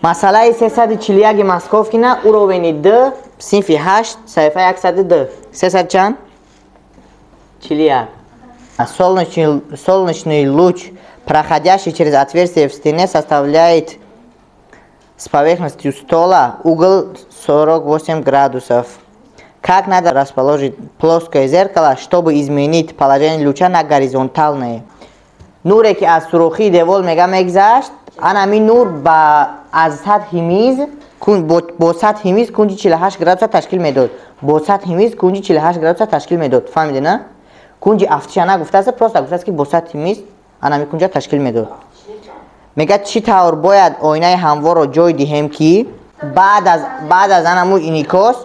مسئله 341 Maskovkina уровень D صنف 8 صفحه 110 300 чанд 41 солнечный луч, проходящий через отверстие в стене, составляет с поверхностью стола угол 48 градусов. Как надо расположить плоское зеркало, чтобы изменить положение луча на горизонтальное? نوری که از سوراخی دیوال میگذشت انمی نور از سطح میز با سطح میز کنج 48 گرادوس تشکیل میداد. با سطح میز کنج 48 گرادوس تشکیل میداد. فهمیدی نه؟ کنج افتشانه گفته است، پروست گفته است که با سطح میز انمی کنج تشکیل میداد. میگه چی طور باید آینه هموار رو جای دهیم که بعد از انمو انعکاس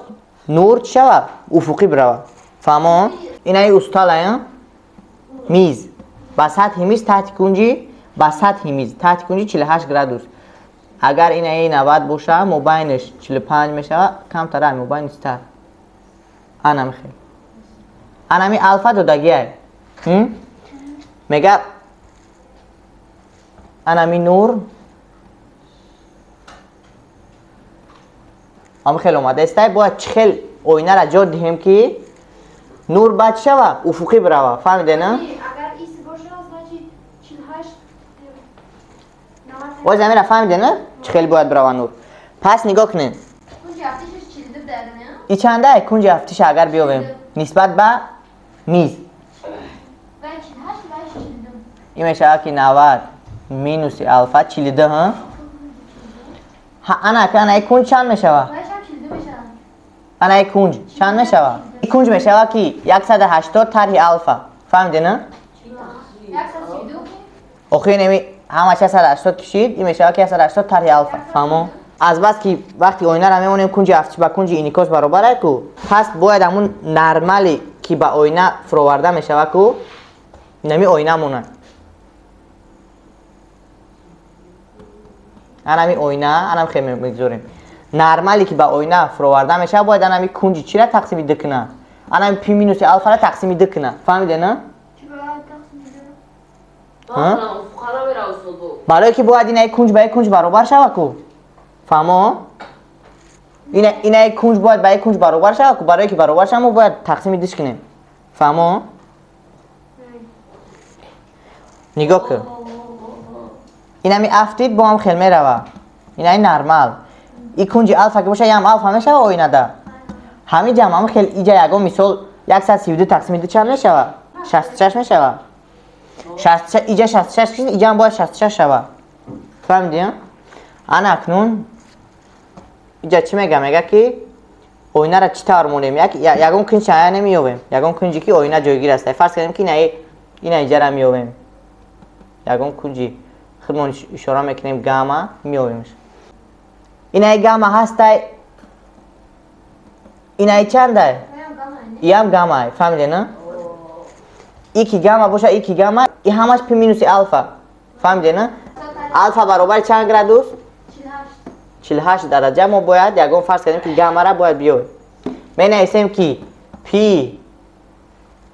نور شود افقی بروه. فهمون؟ اینه استاله میز با سطح میز تحت کنجی با سطح میز تحت کنجی 48 گرادوس. اگر این 90 باشه مبینش 45 میشه کمتر مبینش تر. انم خیلی انمی الفا دادگیه میگه انمی نور هم خیلی اومده است باید چخیل آینه را جا دهیم که نور بد شوه افقی بروه. فهمیده نه؟ و زمین را فهمیده نه؟ چخیل باید بروه نور. پس نگاه کنیم ای چنده کنج هفتیش اگر بیاویم نسبت به میز این میشه که 90 مینوس الفا 42 ها انا که انا کنج چند میشه؟ انا کنج چند میشه؟ این کنج میشه که 180 طرح الفا. فهمیده نه؟ 132 اوکی نمی همه 180 کشید این میشه که 180 طرح الفا. فهمو؟ از بس که وقتی آینه را میمونیم کنج افتش با کنج انعکاس برابره کو پس باید همون نرمالی که با آینه فروورده میشه کو نمی آینه مونه. انمی آینه انم خیلی میگذاریم نرمالی که با آینه فروورده میشه باید انمی کنج چی را تقسیم ده کنه؟ انمی پی مینوس الفا را تقسیم ده کنه. فهمیده نه؟ برای که باید این کنج با کنج برابر شوه کو. فهمو؟ این کنج باید با کنج برابر شوه کو برای که برابر شوه ما باید تقسیم دش کنیم. فهمو؟ نگاه کن این همی افتید با هم خیلی میروه این نرمال این کنج الفا که باشه یه هم الفا میشه و آینه ده همین جمع هم خیلی ایجا یکم مثال 132 تقسیم 2 چند میشه؟ 66 میشه. 66 ایجا 66 کشید ایجا هم باید 66 شوه. فهمیدیم؟ انا اکنون ایجا چی میگه؟ میگه که آینه را چی طور مونیم؟ یکم کنج چند نمیویم یکم کنجی که آینه جایگیر است. فرض کردیم که این ایجا را میویم یکم کنجی خودمون اشاره میکنیم گاما میویمش. این گاما هست این چنده؟ این هم گاما فهمیده نه؟ یکی گاما باشه یکی گاما این همش پی مینوس الفا. فهمیده نه؟ الفا برابر چند گرادوس؟ 48 درجه. ما باید یکم فرض کردیم که گاما را باید بیاویم می نویسیم که پی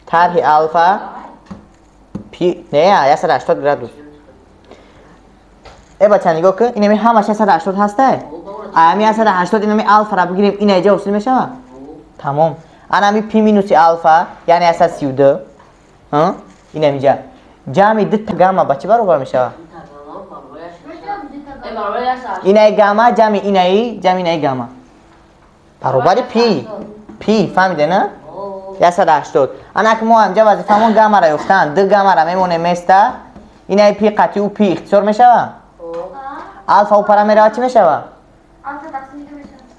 طرح الفا پی نه 180 گرادوس. ای بچه نگاه کن اینمی همش 180 هسته امی 180 اینمی الفا را بگیریم این اینجا وصل میشه تمام. انمی پی مینوس الفا یعنی 132 این اینجا جمع دو گاما بچه برابر میشه این گاما جمع این گاما برابر پی فهمیده نه؟ 180 انا که ما همجا وظیفمون گاما را یفتن دو گاما را میمونه مسته این پی قطعی و پی اختصار میشه الفا و پرامیر چی میشه؟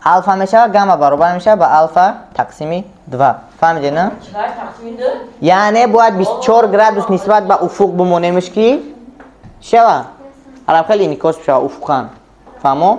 الفا میشه گاما برابر میشه با الفا تقسیم 2. فهمیدی نه؟ یعنی باید 24 گرادوس نسبت به افق بمونیمش که شوه الان خیلی انعکاس بشه افقان. فهمو؟